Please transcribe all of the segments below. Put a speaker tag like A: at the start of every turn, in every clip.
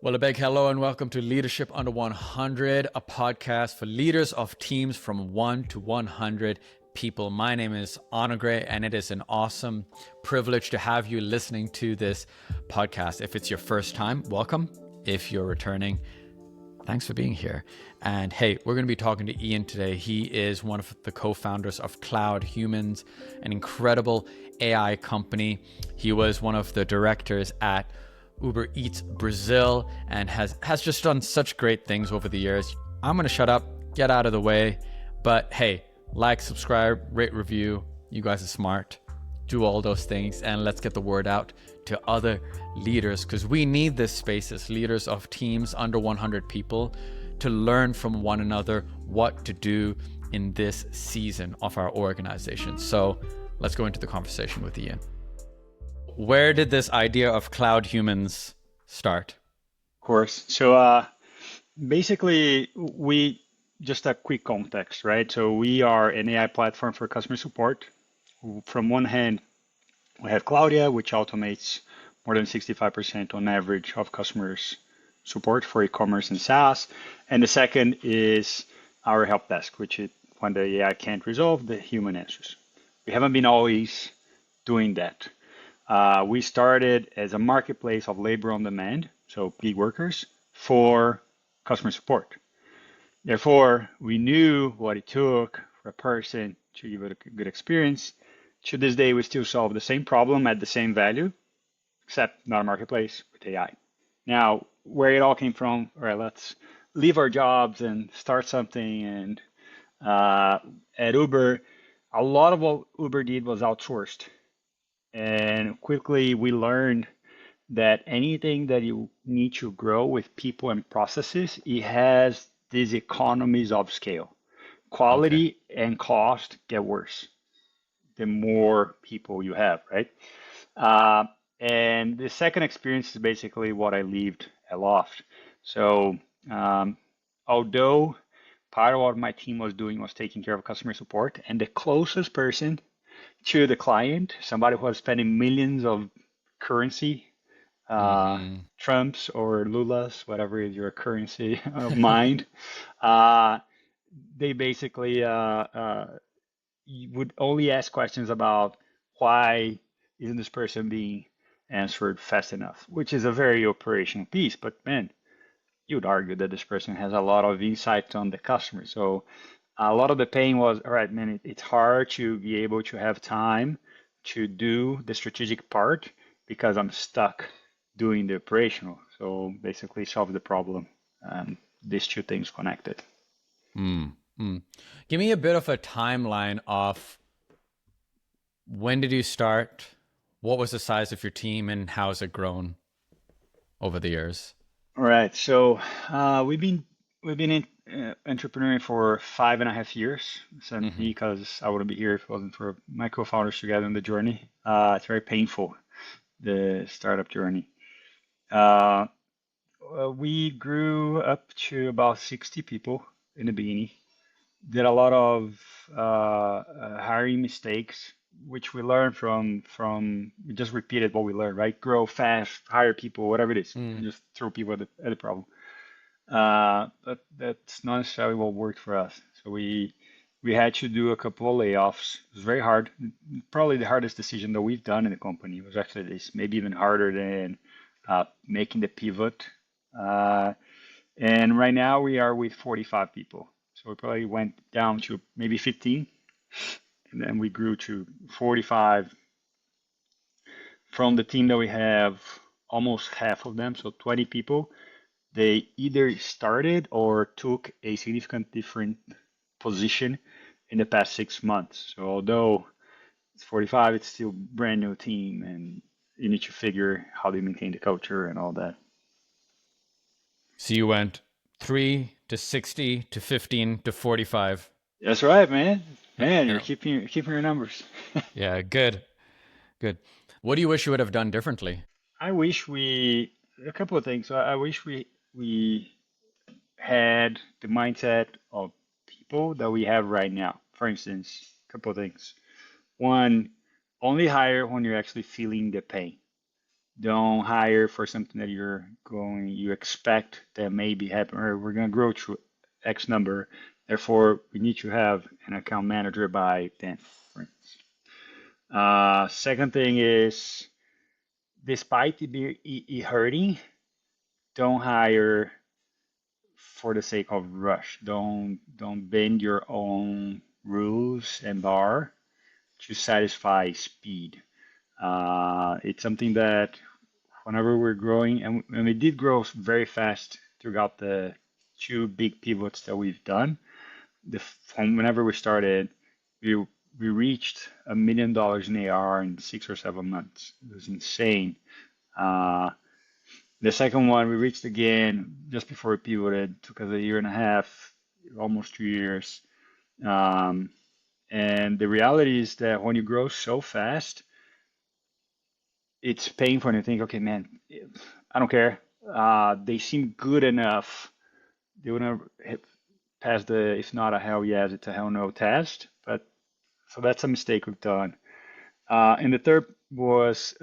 A: Well, a big hello and welcome to Leadership Under 100, a podcast for leaders of teams from 1 to 100 people. My name is Anagre, and it is an awesome privilege to have you listening to this podcast. If it's your first time, welcome. If you're returning, thanks for being here. And hey, we're going to be talking to Ian today. He is one of the co-founders of Cloud Humans, an incredible AI company. He was one of the directors at Uber Eats Brazil and has just done such great things over the years. I'm going to shut up, get out of the way. But hey, like, subscribe, rate, review. You guys are smart. Do all those things and let's get the word out to other leaders, because we need this space as leaders of teams under 100 people to learn from one another what to do in this season of our organization. So let's go into the conversation with Ian. Where did this idea of Cloud Humans start?
B: Of course. So basically, just a quick context, right? So we are an AI platform for customer support. From one hand, we have Claudia, which automates more than 65% on average of customers' support for e-commerce and SaaS. And the second is our help desk, which is when the AI can't resolve, the human answers. We haven't been always doing that. We started as a marketplace of labor on demand, so gig workers, for customer support. Therefore, we knew what it took for a person to give it a good experience. To this day, we still solve the same problem at the same value, except not a marketplace with AI. Now, where it all came from, all right, let's leave our jobs and start something. And at Uber, a lot of what Uber did was outsourced. And quickly we learned that anything that you need to grow with people and processes, it has these economies of scale. Quality and cost get worse the more people you have, right? And the second experience is basically what I lived at Loft. So although part of what my team was doing was taking care of customer support, and the closest person to the client, somebody who was spending millions of currency, Trumps or Lulas, whatever is your currency of mind, they basically would only ask questions about why isn't this person being answered fast enough, which is a very operational piece. But man, you'd argue that this person has a lot of insight on the customer. So a lot of the pain was, all right, man, it's hard to be able to have time to do the strategic part because I'm stuck doing the operational. So basically solve the problem. These two things connected.
A: Give me a bit of a timeline of when did you start? What was the size of your team and how has it grown over the years?
B: All right. So we've been entrepreneuring for 5.5 years. So because I wouldn't be here if it wasn't for my co-founders together on the journey. It's very painful, the startup journey. We grew up to about 60 people in the beginning. Did a lot of hiring mistakes, which we learned from we just repeated what we learned, right? Grow fast, hire people, whatever it is, and just throw people at the problem. But that's not necessarily what worked for us. So we had to do a couple of layoffs. It was very hard. Probably the hardest decision that we've done in the company. It was actually this, maybe even harder than making the pivot. And right now we are with 45 people. So we probably went down to maybe 15, and then we grew to 45. From the team that we have, almost half of them, so 20 people, they either started or took a significant different position in the past 6 months. So although it's 45, it's still brand new team, and you need to figure how they maintain the culture and all that.
A: So you went 3 to 60 to 15 to 45.
B: That's right, man. Man, you're keeping your numbers.
A: Yeah, good. What do you wish you would have done differently?
B: I wish a couple of things. I wish we had the mindset of people that we have right now. For instance, a couple of things. One, only hire when you're actually feeling the pain. Don't hire for something that you expect that may be happening, or we're going to grow to X number. Therefore, we need to have an account manager by then. For instance. Second thing is, despite it hurting, don't hire for the sake of rush. Don't bend your own rules and bar to satisfy speed. It's something that whenever we're growing, and we did grow very fast throughout the two big pivots that we've done. From whenever we started, we we reached $1 million in AR in 6 or 7 months. It was insane. Uh, the second one we reached again just before we pivoted. Took us a year and a half, almost 2 years. Um, and the reality is that when you grow so fast, it's painful and you think, okay, man, I don't care. They seem good enough. They would not pass the, if not a hell yes, it's a hell no test. But so that's a mistake we've done. And the third was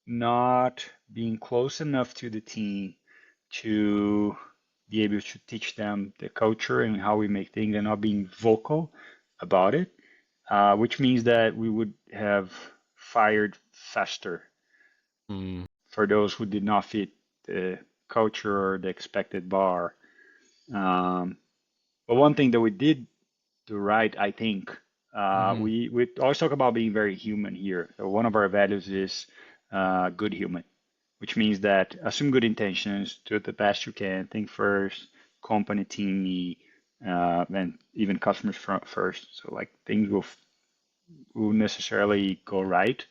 B: not being close enough to the team to be able to teach them the culture and how we make things and not being vocal about it, which means that we would have fired faster
A: Mm.
B: for those who did not fit the culture or the expected bar. Um, but one thing that we did do right, I think,
A: Hmm.
B: we always talk about being very human here. So one of our values is good human, which means that assume good intentions, do it the best you can, think first, company, team, and even customers first. So like things will necessarily go right.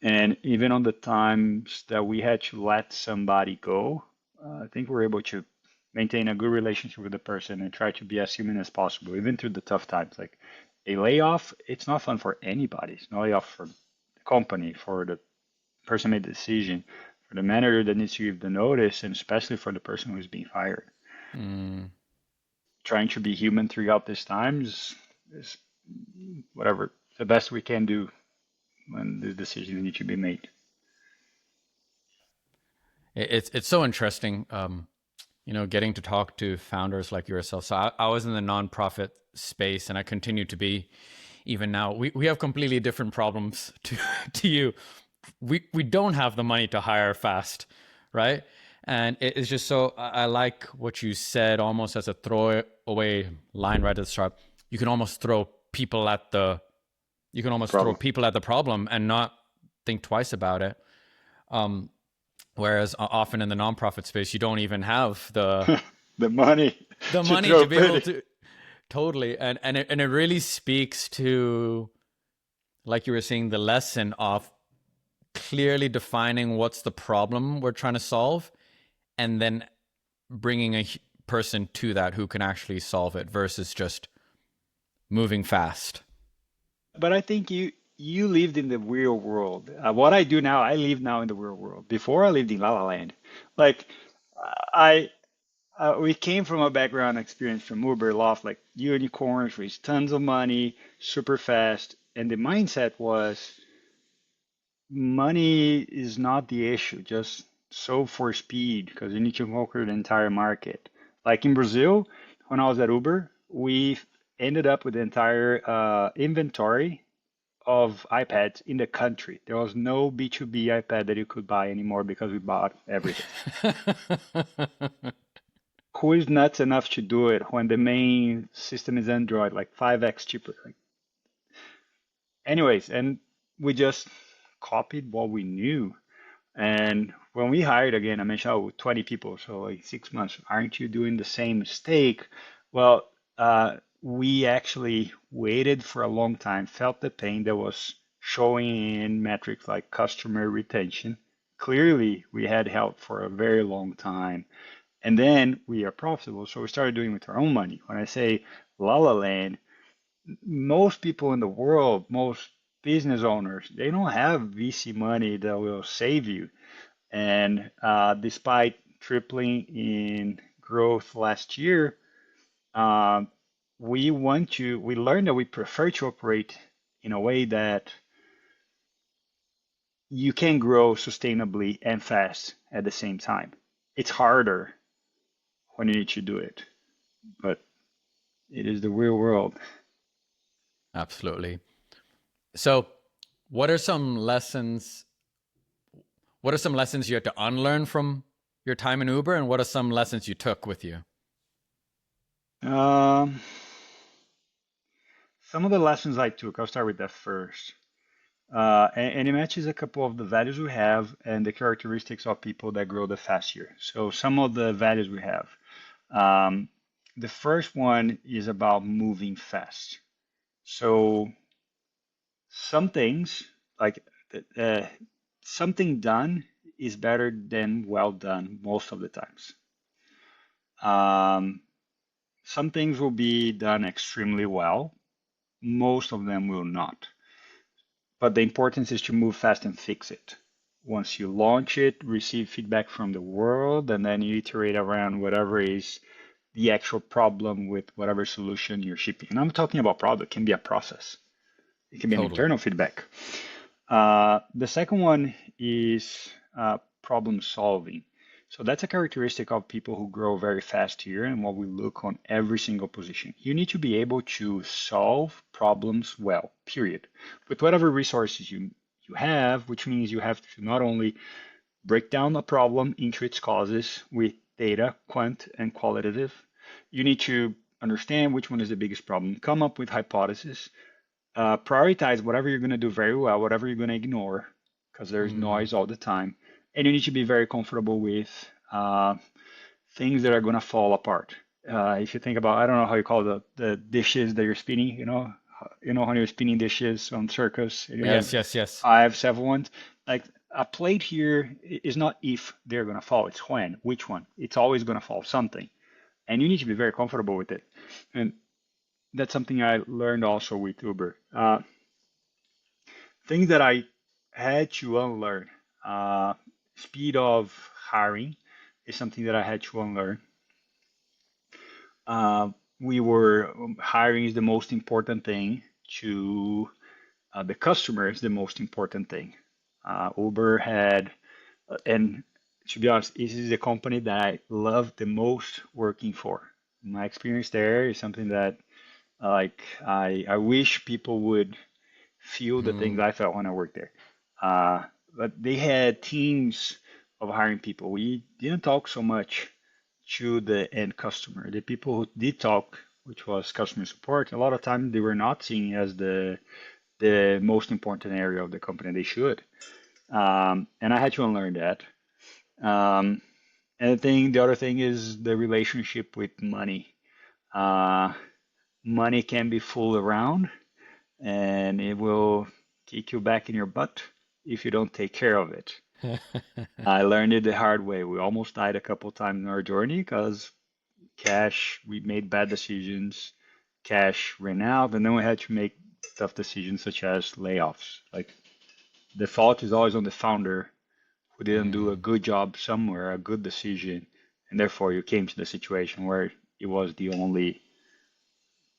B: And even on the times that we had to let somebody go, I think we're able to maintain a good relationship with the person and try to be as human as possible, even through the tough times. Like a layoff, it's not fun for anybody. It's not a layoff for the company, for the person made the decision, for the manager that needs to give the notice, and especially for the person who's being fired.
A: Mm.
B: Trying to be human throughout these times is whatever the best we can do when the decisions need to be made.
A: It's so interesting, getting to talk to founders like yourself. So I was in the nonprofit space, and I continue to be even now. We have completely different problems to to you. We don't have the money to hire fast, right? And it's just so I like what you said, almost as a throwaway line right at the start. You can almost throw people at the you can almost throw
B: Problem.
A: people at the problem and not think twice about it. Um, Whereas often in the nonprofit space, you don't even have
B: The money
A: the
B: to
A: money
B: throw
A: to be able
B: pretty.
A: to totally, and it really speaks to, like you were saying, the lesson of clearly defining what's the problem we're trying to solve, and then bringing a person to that who can actually solve it versus just moving fast.
B: But I think you lived in the real world. What I do now, I live now in the real world. Before I lived in La La Land. Like I we came from a background experience from Uber, Loft, like unicorns, raised tons of money, super fast, and the mindset was money is not the issue, just solve for speed because you need to conquer the entire market. Like in Brazil, when I was at Uber, we ended up with the entire inventory of iPads in the country. There was no B2B iPad that you could buy anymore because we bought everything. Who is nuts enough to do it when the main system is Android, like 5x cheaper? Like, anyways, and we just copied what we knew. And when we hired again, I mentioned, oh, 20 people, so like 6 months. Aren't you doing the same mistake? Well, we actually waited for a long time, felt the pain that was showing in metrics like customer retention. Clearly, we had help for a very long time. And then we are profitable, so we started doing it with our own money. When I say La La Land, most people in the world, most business owners, they don't have VC money that will save you. And despite tripling in growth last year, uh, we learned that we prefer to operate in a way that you can grow sustainably and fast at the same time. It's harder when you need to do it, but it is the real world.
A: Absolutely. So, what are some lessons? What are some lessons you had to unlearn from your time in Uber, and what are some lessons you took with you?
B: Um, some of the lessons I took, I'll start with that first. And it matches a couple of the values we have and the characteristics of people that grow the fastest. So some of the values we have. Um, the first one is about moving fast. So some things, like uh, something done is better than well done most of the times. Um, some things will be done extremely well, most of them will not. But the importance is to move fast and fix it. Once you launch it, receive feedback from the world, and then you iterate around whatever is the actual problem with whatever solution you're shipping. And I'm talking about product, it can be a process. It can be an
A: Totally.
B: internal feedback. The second one is problem solving. So that's a characteristic of people who grow very fast here and what we look on every single position. You need to be able to solve problems well, period, with whatever resources you have, which means you have to not only break down a problem into its causes with data, quant and qualitative. You need to understand which one is the biggest problem, come up with hypotheses, prioritize whatever you're going to do very well, whatever you're going to ignore, because there's
A: Mm,
B: noise all the time. And you need to be very comfortable with things that are going to fall apart. If you think about, I don't know how you call the dishes that you're spinning, when you're spinning dishes on circus and you have
A: yes, yes, yes.
B: 5, 7 ones, like a plate here is not if they're going to fall, it's when, which one. It's always going to fall something. And you need to be very comfortable with it. And that's something I learned also with Uber. Things that I had to unlearn. Uh, Speed of hiring is something that I had to unlearn. Uh, we were hiring is the most important thing to the customer is the most important thing. Uber had, and to be honest, this is the company that I love the most working for. My experience there is something that I wish people would feel the things
A: Mm,
B: I felt when I worked there. Uh, but they had teams of hiring people. We didn't talk so much to the end customer. The people who did talk, which was customer support, a lot of times they were not seen as the most important area of the company. They should. And I had to unlearn that. Um, and the other thing is the relationship with money. Uh, Money can be fooled around, and it will kick you back in your butt if you don't take care of it. I learned it the hard way. We almost died a couple times in our journey because we made bad decisions, cash ran out, and then we had to make tough decisions such as layoffs. Like the fault is always on the founder who didn't do a
A: mm.
B: good job somewhere, a good decision, and therefore you came to the situation where it was the only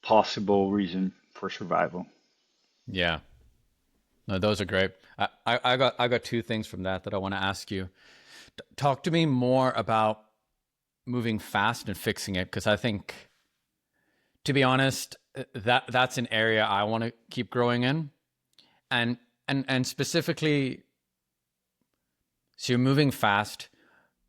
B: possible reason for survival.
A: Yeah. No, those are great. I got two things from that I want to ask you. Talk to me more about moving fast and fixing it, because I think, to be honest, that's an area I want to keep growing in, and and specifically, so you're moving fast,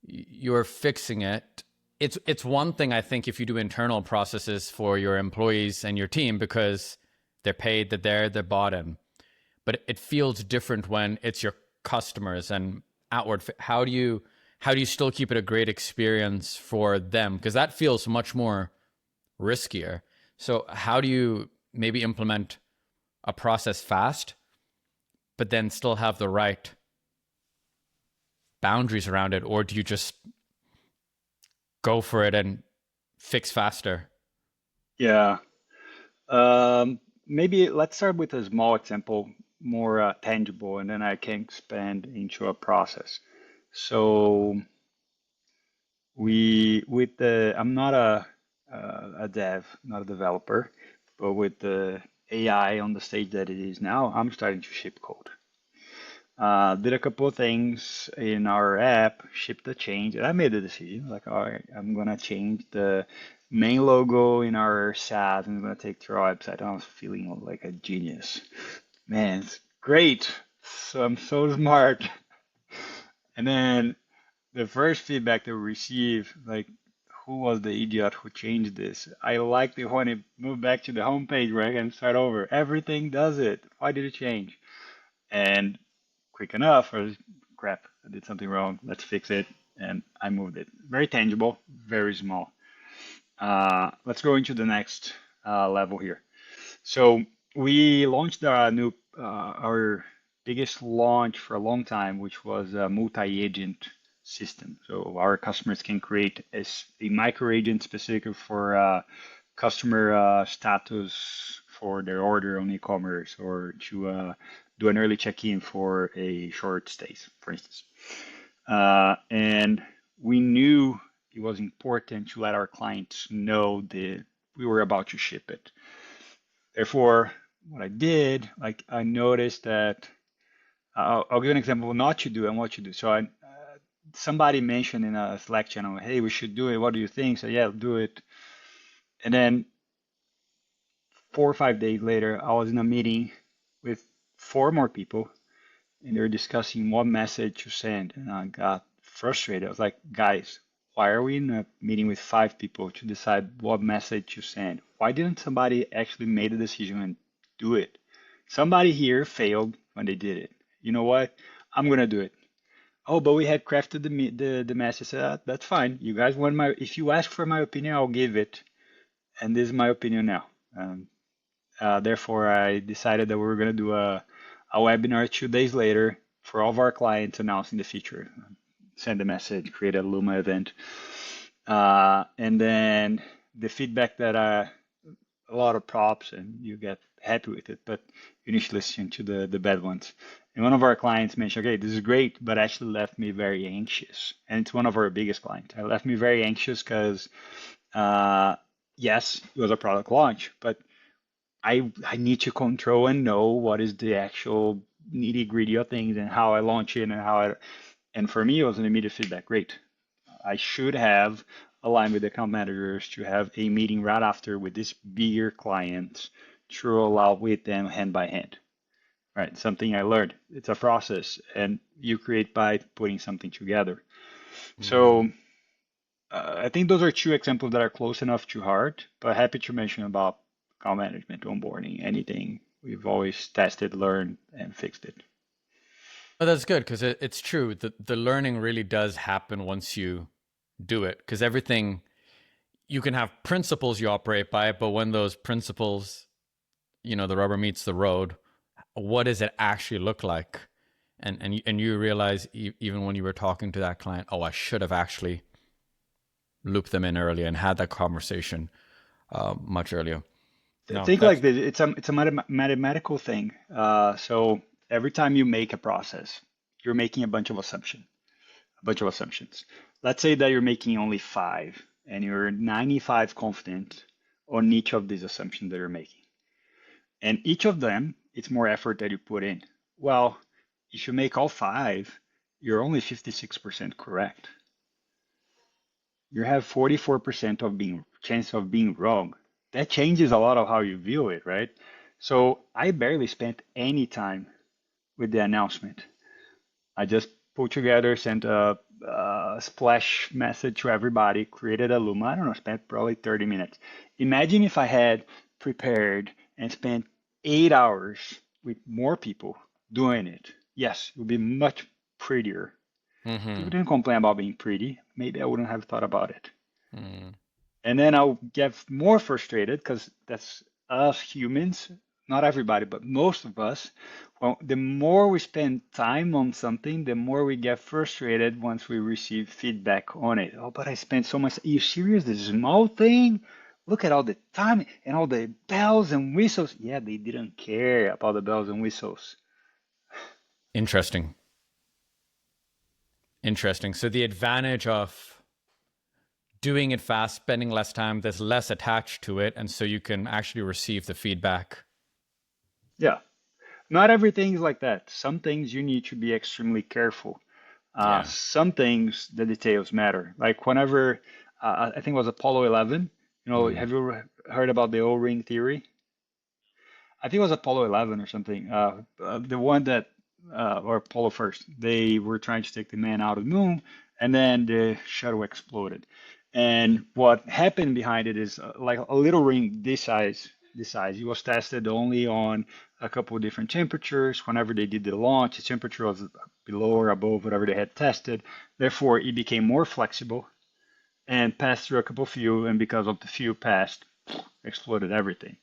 A: you're fixing it. It's one thing, I think, if you do internal processes for your employees and your team because they're paid, they're bought in. But it feels different when it's your customers and outward. How do you still keep it a great experience for them? Because that feels much more riskier. So how do you maybe implement a process fast, but then still have the right boundaries around it, or do you just go for it and fix faster?
B: Yeah. Maybe let's start with a small example, more tangible, and then I can expand into a process. So I'm not a dev, not a developer, but with the AI on the stage that it is now, I'm starting to ship code. Did a couple of things in our app, shipped a change, and I made the decision like, all right, I'm gonna change the main logo in our SaaS and I'm gonna take to our website. I was feeling like a genius. Man, it's great. So I'm so smart. And then the first feedback that we received, like, who was the idiot who changed this? I liked it when it moved back to the homepage, right, and start over. Everything does it. Why did it change? And quick enough, or crap, I did something wrong. Let's fix it. And I moved it. Very tangible, very small. Let's go into the next level here. So we launched our biggest launch for a long time, which was a multi-agent system. So our customers can create a micro agent specific for customer status for their order on e-commerce or to do an early check-in for a short stays, for instance. And we knew it was important to let our clients know that we were about to ship it. Therefore, what I did, like I noticed that I'll give you an example of not to do and what to do. So somebody mentioned in a Slack channel, hey, we should do it. What do you think? So yeah, do it. And then 4 or 5 days later, I was in a meeting with four more people, and they were discussing what message to send. And I got frustrated. I was like, guys, why are we in a meeting with 5 people to decide what message to send? Why didn't somebody actually make a decision and do it? Somebody here failed when they did it. You know what? I'm gonna do it. Oh, but we had crafted the message. That's fine. You guys want my? If you ask for my opinion, I'll give it. And this is my opinion now. Therefore, I decided that we were gonna do a webinar 2 days later for all of our clients announcing the feature. Send a message, create a Luma event, and then the feedback that a lot of props and you get happy with it, but you need to listen to the bad ones. And one of our clients mentioned, okay, this is great, but actually left me very anxious. And it's one of our biggest clients. It left me very anxious because, yes, it was a product launch, but I need to control and know what is the actual nitty gritty of things and how I launch it and and for me, it was an immediate feedback. Great. I should have aligned with the account managers to have a meeting right after with this bigger client to roll out with them hand by hand. Right? Something I learned. It's a process, and you create by putting something together.
A: Mm.
B: So I think those are two examples that are close enough to heart, but happy to mention about account management, onboarding, anything. We've always tested, learned, and fixed it.
A: But that's good because it's true. The learning really does happen once you do it because everything you can have principles you operate by, but when those principles, the rubber meets the road, what does it actually look like? And you realize even when you were talking to that client, oh, I should have actually looped them in earlier and had that conversation much earlier. No,
B: Think like
A: that's
B: this. It's a mathematical thing. So every time you make a process, you're making a bunch of assumptions. Let's say that you're making only five, and you're 95 confident on each of these assumptions that you're making. And each of them, it's more effort that you put in. Well, if you make all five, you're only 56% correct. You have 44% of being chance of being wrong. That changes a lot of how you view it, right? So I barely spent any time with the announcement. I just put together, sent a splash message to everybody, created a Luma. I don't know, spent probably 30 minutes. Imagine if I had prepared and spent 8 hours with more people doing it. Yes, it would be much prettier. People
A: mm-hmm.
B: didn't complain about being pretty. Maybe I wouldn't have thought about it.
A: Mm.
B: And then I'll get more frustrated because that's us humans, not everybody, but most of us. Well, the more we spend time on something, the more we get frustrated once we receive feedback on it. Oh, but I spent so much. Are you serious? This small thing? Look at all the time and all the bells and whistles. Yeah, they didn't care about the bells and whistles.
A: Interesting. Interesting. So the advantage of doing it fast, spending less time, there's less attached to it, and so you can actually receive the feedback.
B: Yeah. Not everything is like that. Some things you need to be extremely careful.
A: Yeah.
B: Some things, the details matter. Like whenever, I think it was Apollo 11,
A: Mm.
B: have you ever heard about the O-ring theory? I think it was Apollo 11 or something. The one that, or Apollo first, they were trying to take the man out of the moon, and then the shuttle exploded. And what happened behind it is like a little ring this size. This size. It was tested only on a couple of different temperatures. Whenever they did the launch, the temperature was below or above whatever they had tested. Therefore, it became more flexible and passed through a couple of fuel. And because of the fuel passed, exploded everything.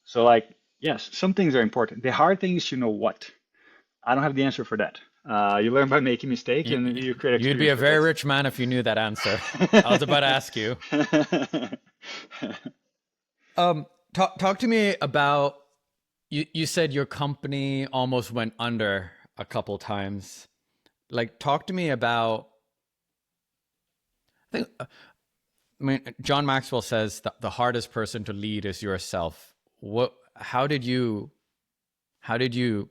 B: So, like, yes, some things are important. The hard thing is to know what. I don't have the answer for that. You learn by making mistakes
A: You,
B: and
A: you-
B: you create
A: you'd be
B: experience
A: a
B: with
A: very
B: this.
A: rich man if you knew that answer. I was about to ask you. Talk to me about you said your company almost went under a couple times. Like, talk to me about. I think I mean, John Maxwell says that the hardest person to lead is yourself. What? How did you? How did you?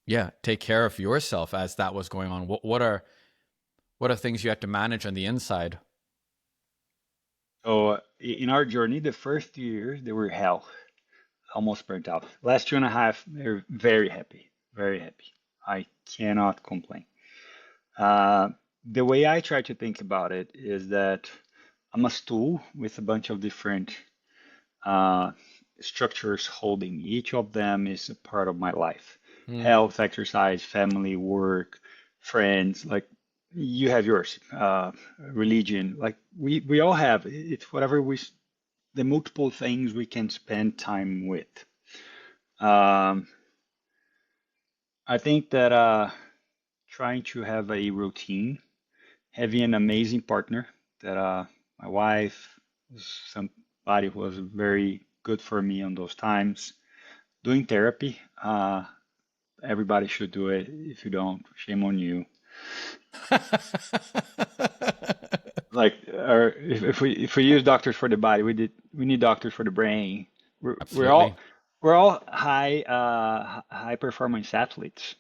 A: Yeah, take care of yourself as that was going on. What are things you had to manage on the inside?
B: So, in our journey, the first 2 years, they were hell, almost burnt out. Last 2.5, they're very happy, very happy. I cannot complain. Uh, the way I try to think about it is that I'm a stool with a bunch of different uh, structures holding me. Each of them is a part of my life.
A: Hmm.
B: Health, exercise, family, work, friends, like you have yours, religion, like we all have. It's whatever the multiple things we can spend time with. Um, I think that trying to have a routine, having an amazing partner that my wife was somebody who was very good for me on those times. Doing therapy, everybody should do it. If you don't, shame on you. Like, or if we use doctors for the body, we need doctors for the brain. We're we're
A: Absolutely.
B: all we're all high performance athletes,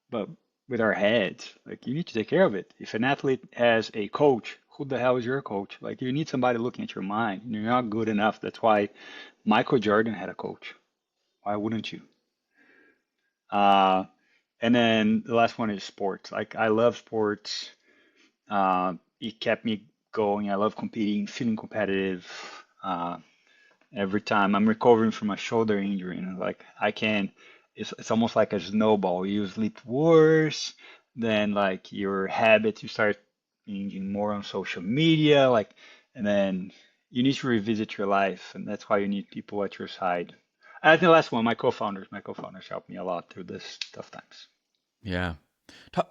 B: but with our heads, like you need to take care of it. If an athlete has a coach, who the hell is your coach? Like you need somebody looking at your mind. You're not good enough. That's why Michael Jordan had a coach. Why wouldn't you? Uh, and then the last one is sports. Like I love sports. It kept me going. I love competing, feeling competitive. Uh, every time I'm recovering from a shoulder injury, like I can, it's almost like a snowball. You sleep worse, then like your habits, you start engaging more on social media, like, and then you need to revisit your life, and that's why you need people at your side. I think the last one, my co-founders helped me a lot through this tough times.
A: Yeah.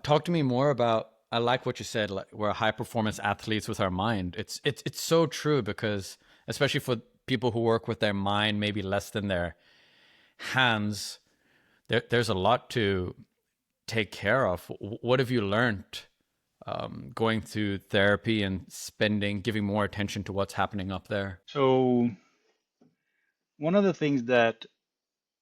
A: Talk to me more about. I like what you said. Like we're high performance athletes with our mind. It's so true because especially for people who work with their mind, maybe less than their hands. There's a lot to take care of. What have you learned going through therapy and giving more attention to what's happening up there?
B: So one of the things that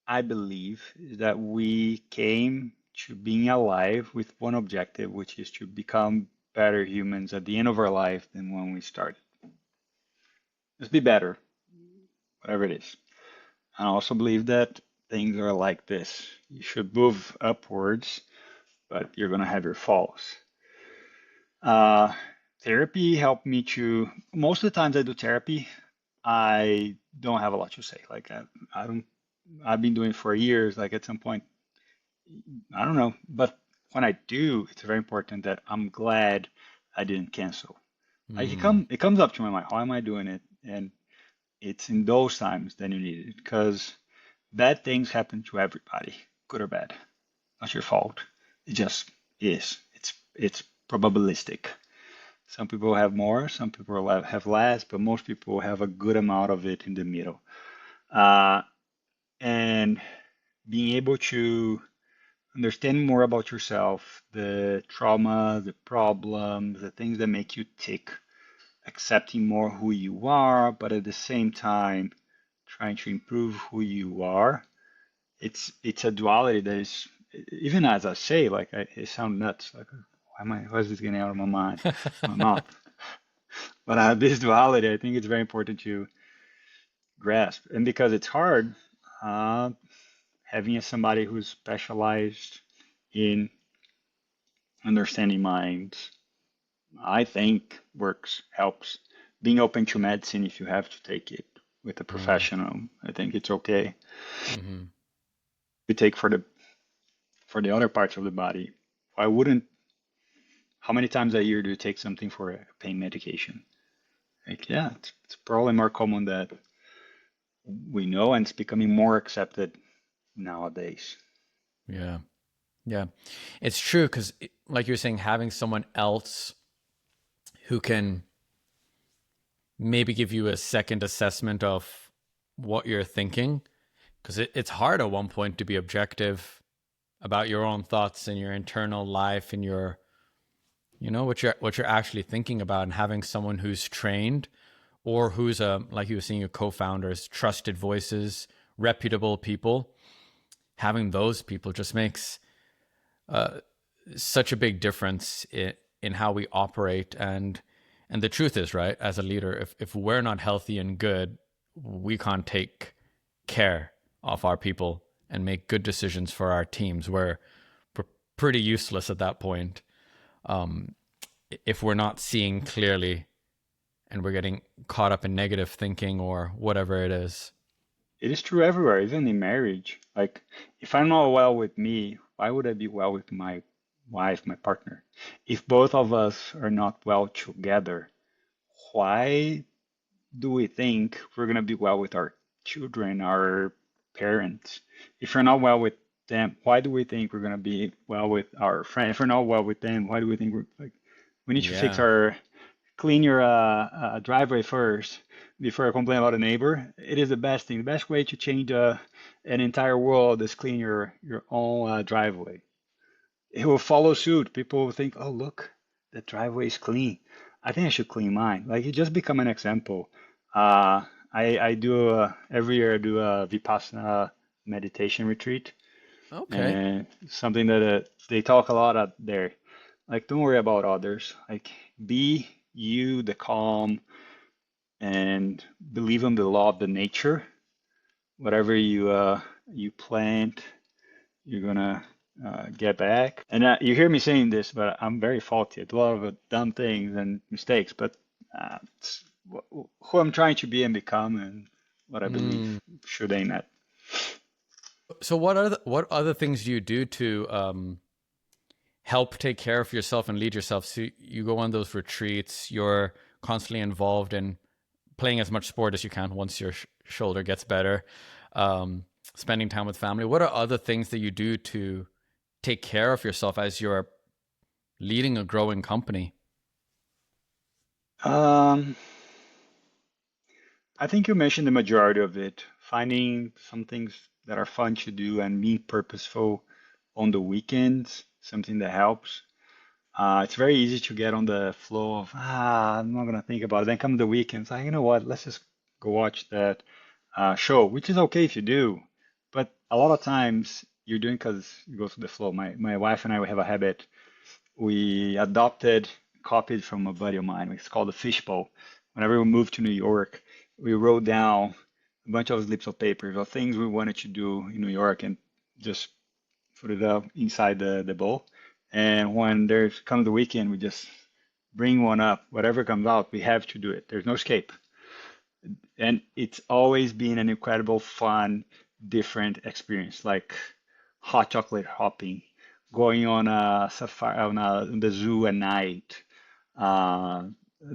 B: I believe is that we came to being alive with one objective, which is to become better humans at the end of our life than when we started. Let's be better, whatever it is. I also believe that things are like this. You should move upwards, but you're going to have your falls. Uh, Therapy helped me to, most of the times I do therapy, I don't have a lot to say. Like I don't, I've been doing it for years. Like at some point, I don't know, but when I do, it's very important that I'm glad I didn't cancel. Like
A: Mm.
B: it comes up to my mind, why am I doing it? And it's in those times that you need it because bad things happen to everybody, good or bad. Not your fault. It just is. It's probabilistic. Some people have more, some people have less, but most people have a good amount of it in the middle. Uh, and being able to understand more about yourself, the trauma, the problems, the things that make you tick, accepting more who you are, but at the same time, trying to improve who you are, it's a duality that is, even as I say, like it sounds nuts. Like, why is this getting out of my mind, my mouth? But this duality, I think it's very important to grasp. And because it's hard, uh, having somebody who's specialized in understanding minds, I think works, helps. Being open to medicine if you have to take it with a
A: Mm,
B: professional, I think it's okay.
A: hmm.
B: We take for the other parts of the body. I wouldn't. How many times a year do you take something for a pain medication? Like, yeah, it's probably more common that we know, and it's becoming more accepted nowadays.
A: Yeah. Yeah. It's true because, like you were saying, having someone else who can maybe give you a second assessment of what you're thinking, because it's hard at one point to be objective about your own thoughts and your internal life and your, what you're actually thinking about, and having someone who's trained or who's like you were saying, your co-founders, trusted voices, reputable people. Having those people just makes such a big difference in how we operate. And the truth is, right, as a leader, if we're not healthy and good, we can't take care of our people and make good decisions for our teams. We're pretty useless at that point, if we're not seeing clearly and we're getting caught up in negative thinking or whatever it is.
B: It is true everywhere, even in marriage. Like, if I'm not well with me, why would I be well with my wife, my partner? If both of us are not well together, why do we think we're going to be well with our children, our parents? If we're not well with them, why do we think we're going to be well with our friends? If we're not well with them, why do we think we're like, we need to fix
A: Yeah.
B: our, clean your driveway first before I complain about a neighbor? It is the best thing. The best way to change an entire world is clean your own driveway. It will follow suit. People will think, oh, look, the driveway is clean. I think I should clean mine. Like, it just become an example. I do every year I do a Vipassana meditation retreat,
A: Okay.
B: and something that they talk a lot out there. Like, don't worry about others. Like, be you, the calm, and believe in the law of the nature. Whatever you plant, you're gonna get back. And you hear me saying this, but I'm very faulty. I do a lot of dumb things and mistakes. But it's who I'm trying to be and become, and what I believe
A: Mm.
B: should aim at.
A: So what other things do you do to help take care of yourself and lead yourself? So you go on those retreats, you're constantly involved in playing as much sport as you can once your shoulder gets better, spending time with family. What are other things that you do to take care of yourself as you're leading a growing company?
B: Um, I think you mentioned the majority of it. Finding some things that are fun to do and being purposeful on the weekends, something that helps. It's very easy to get on the flow of, I'm not gonna think about it. Then come the weekends, like, you know what? Let's just go watch that show, which is okay if you do, but a lot of times you're doing because you go through the flow. My wife and I, we have a habit. We adopted, copied from a buddy of mine. It's called the fishbowl. Whenever we moved to New York, we wrote down a bunch of slips of papers of things we wanted to do in New York and just put it up inside the bowl. And when there's comes the weekend, we just bring one up. Whatever comes out, we have to do it. There's no escape. And it's always been an incredible, fun, different experience, like hot chocolate hopping, going on a safari on the zoo at night, uh,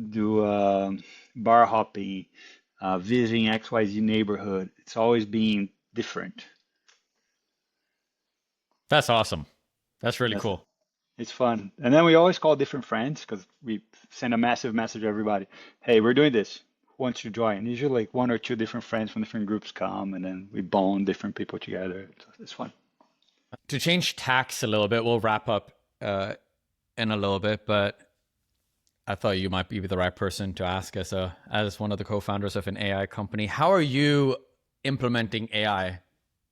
B: do bar hopping, visiting XYZ neighborhood. It's always been different.
A: That's awesome. That's really
B: That's
A: cool.
B: It's fun. And then we always call different friends because we send a massive message to everybody. Hey, we're doing this. Who wants to join? Usually like one or two different friends from different groups come and then we bond different people together. It's fun.
A: To change tacks a little bit, we'll wrap up in a little bit, but I thought you might be the right person to ask as one of the co-founders of an AI company. How are you? implementing AI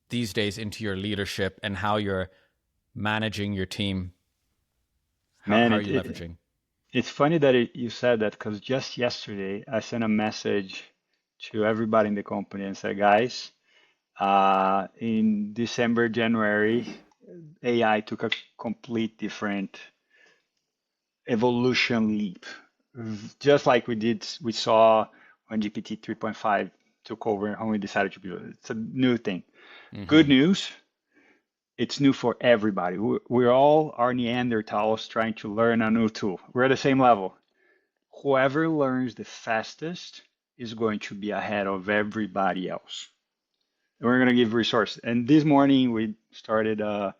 A: these days into your leadership and how you're managing your team?
B: Man,
A: How are you leveraging?
B: it's funny that you said that because just yesterday I sent a message to everybody in the company and said, guys, in December, January, AI took a complete different evolution leap. Just like we saw when GPT 3.5 took over and we decided to build it. It's a new thing. Good
A: Mm-hmm.
B: news, it's new for everybody. We all are Neanderthals trying to learn a new tool. We're at the same level. Whoever learns the fastest is going to be ahead of everybody else. And we're going to give resources. And this morning we started a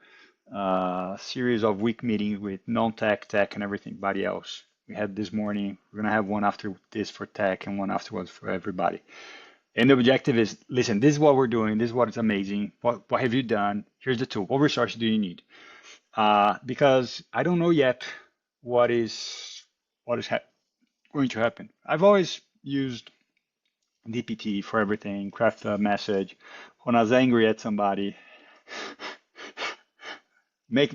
B: series of week meetings with non-tech, tech, and everybody else. We had this morning. We're going to have one after this for tech and one afterwards for everybody. And the objective is, listen, this is what we're doing. This is what is amazing. What have you done? Here's the tool. What resources do you need? Because I don't know yet what is going to happen. I've always used DPT for everything, craft a message. When I was angry at somebody, make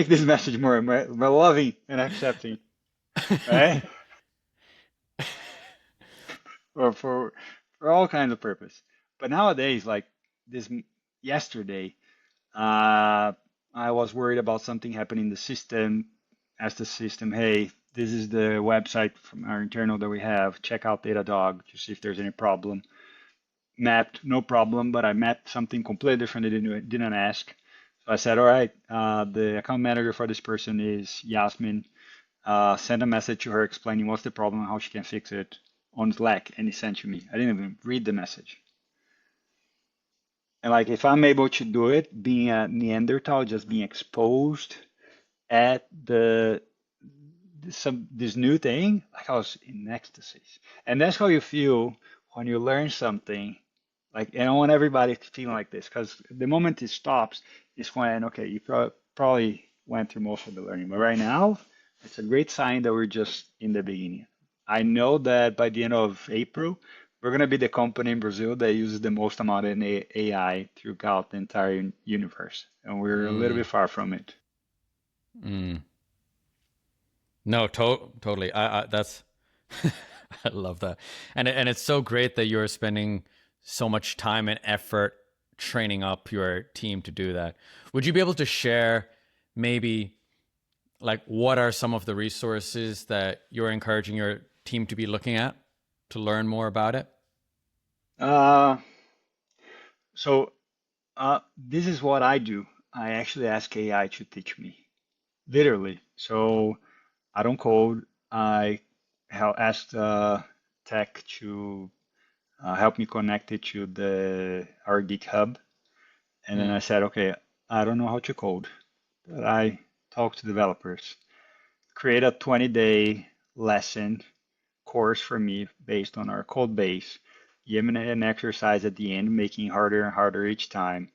B: this message more loving and accepting, right? Or for all kinds of purpose. But nowadays, like this yesterday, uh, I was worried about something happening in the system. Asked the system, hey, this is the website from our internal that we have. Check out Datadog to see if there's any problem. Mapped, no problem, but I mapped something completely different. They didn't ask. So I said, all right, the account manager for this person is Yasmin. Send a message to her explaining what's the problem and how she can fix it on Slack, and he sent to me. I didn't even read the message. And like, if I'm able to do it, being a Neanderthal, just being exposed at this new thing, like I was in ecstasy. And that's how you feel when you learn something. Like, and I want everybody to feel like this, because the moment it stops is when, okay, you probably went through most of the learning. But right now, it's a great sign that we're just in the beginning. I know that by the end of April, we're going to be the company in Brazil that uses the most amount of AI throughout the entire universe. And we're a little
A: Mm,
B: bit far from it.
A: mm. No, totally. I that's I love that, and it's so great that you're spending so much time and effort training up your team to do that. Would you be able to share maybe like what are some of the resources that you're encouraging your team to be looking at to learn more about it?
B: Uh, so this is what I do. I actually ask AI to teach me, literally. So I don't code. I asked tech to help me connect it to the our GitHub, and then I
A: Mm,
B: said, okay, I don't know how to code, but I talk to developers. Create a 20-day lesson course for me based on our code base. Give me an exercise at the end, making it harder and harder each time,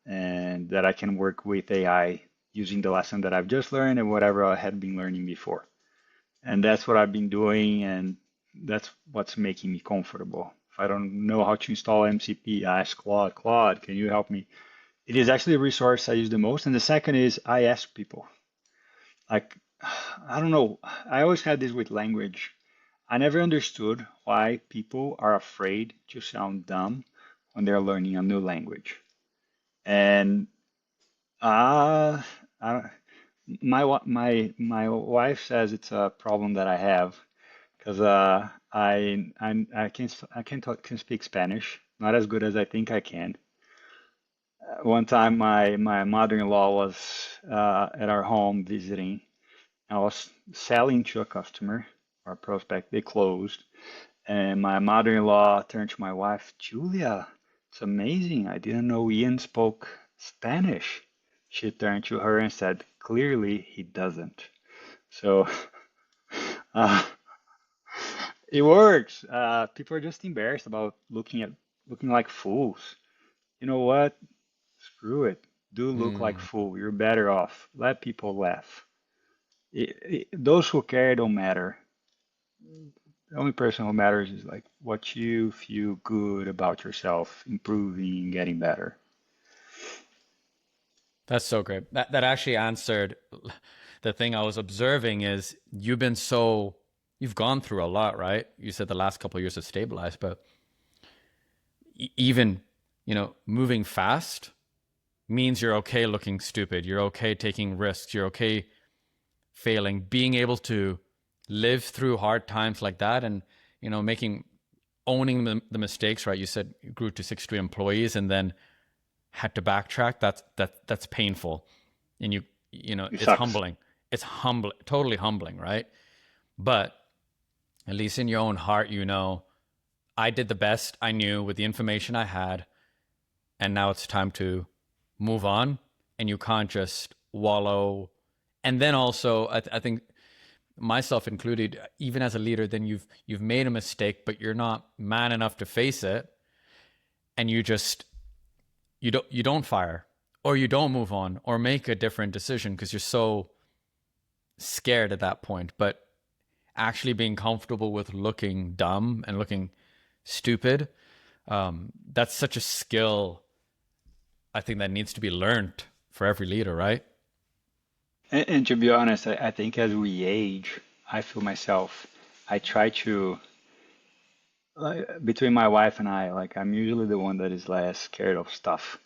B: and that I can work with AI using the lesson that I've just learned and whatever I had been learning before. And that's what I've been doing, and that's what's making me comfortable. If I don't know how to install MCP, I ask Claude, Claude, can you help me? It is actually a resource I use the most. And the second is I ask people. Like, I don't know, I always had this with language. I never understood why people are afraid to sound dumb when they're learning a new language. And uh, I don't, my wife says it's a problem that I have because I can speak Spanish, not as good as I think I can. One time, my mother-in-law was at our home visiting. I was selling to a customer or a prospect. They closed, and my mother-in-law turned to my wife, Julia, it's amazing. I didn't know Ian spoke Spanish. She turned to her and said, clearly he doesn't. So uh, it works. People are just embarrassed about looking like fools. You know what? Screw it. Do look like
A: mm,
B: fool. You're better off. Let people laugh. Those who care don't matter. The only person who matters is like what you feel good about yourself, improving, getting better.
A: That's so great. That actually answered the thing I was observing is you've gone through a lot, right? You said the last couple of years have stabilized, but even, moving fast means you're okay looking stupid. You're okay taking risks. You're okay failing. Being able to live through hard times like that and, owning the mistakes, right? You said you grew to 60 employees and then had to backtrack. That's painful. And
B: It
A: it's
B: sucks.
A: humbling. It's totally humbling, right? But at least in your own heart, I did the best I knew with the information I had. And now it's time to move on. And you can't just wallow. And then also, I think myself included, even as a leader, then you've made a mistake, but you're not man enough to face it. And you don't fire or you don't move on or make a different decision because you're so scared at that point. But actually being comfortable with looking dumb and looking stupid, that's such a skill I think that needs to be learned for every leader, right?
B: And to be honest, I think as we age, I feel myself, I try to, like, between my wife and I, like I'm usually the one that is less scared of stuff.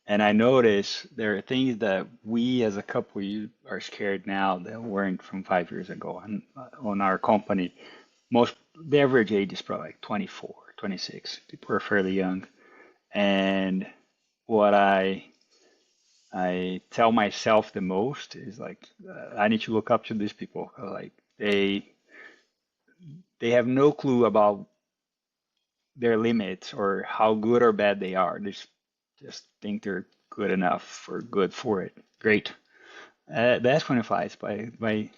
B: And I notice there are things that we as a couple are scared now that weren't from 5 years ago. And on our company, the average age is probably like 24, 26. People are fairly young. And what I tell myself the most is like I need to look up to these people. Like they have no clue about their limits or how good or bad they are. They just think they're good enough or good for it. Great. That's when it fights by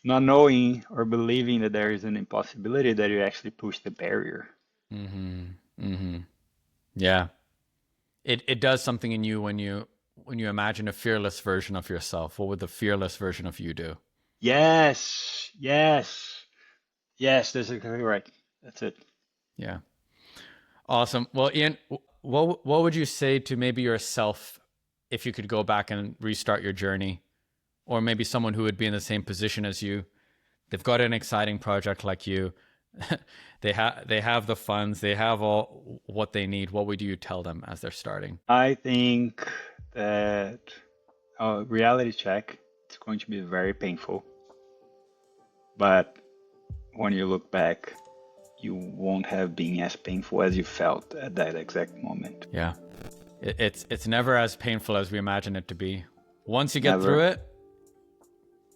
B: not knowing or believing that there is an impossibility that you actually push the barrier.
A: Mm-hmm. Mm-hmm. Yeah. It does something in you when you imagine a fearless version of yourself. What would the fearless version of you do?
B: Yes, yes, yes. That's exactly right. That's it.
A: Yeah. Awesome. Well, Ian, what would you say to maybe yourself if you could go back and restart your journey, or maybe someone who would be in the same position as you? They've got an exciting project like you. They have the funds. They have all what they need. What would you tell them as they're starting?
B: I think that reality check, it's going to be very painful, but when you look back, you won't have been as painful as you felt at that exact moment.
A: Yeah. It's never as painful as we imagine it to be. Once you get through
B: Never.
A: it,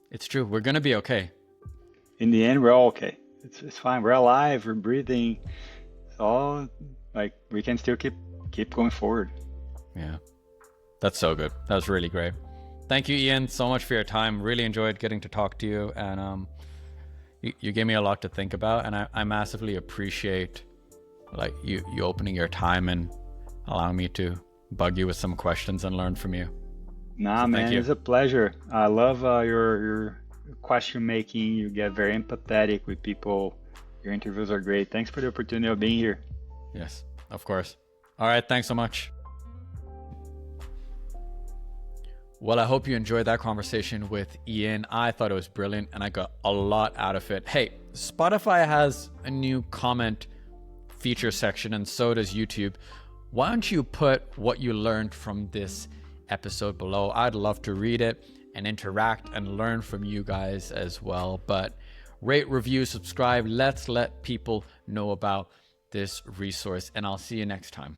A: it's true. We're gonna be okay.
B: In the end, we're all okay. It's fine. We're alive. We're breathing. It's all like we can still keep going forward.
A: Yeah. That's so good. That was really great. Thank you, Ian, so much for your time. Really enjoyed getting to talk to you, and you gave me a lot to think about, and I massively appreciate like you opening your time and allowing me to bug you with some questions and learn from you.
B: Nah,
A: So thank
B: man,
A: you.
B: it's a pleasure. I love your question making. You get very empathetic with people. Your interviews are great. Thanks for the opportunity of being here.
A: Yes, of course. All right, thanks so much. Well, I hope you enjoyed that conversation with Ian. I thought it was brilliant and I got a lot out of it. Hey, Spotify has a new comment feature section and so does YouTube. Why don't you put what you learned from this episode below? I'd love to read it and interact and learn from you guys as well. But rate, review, subscribe. Let's let people know about this resource, and I'll see you next time.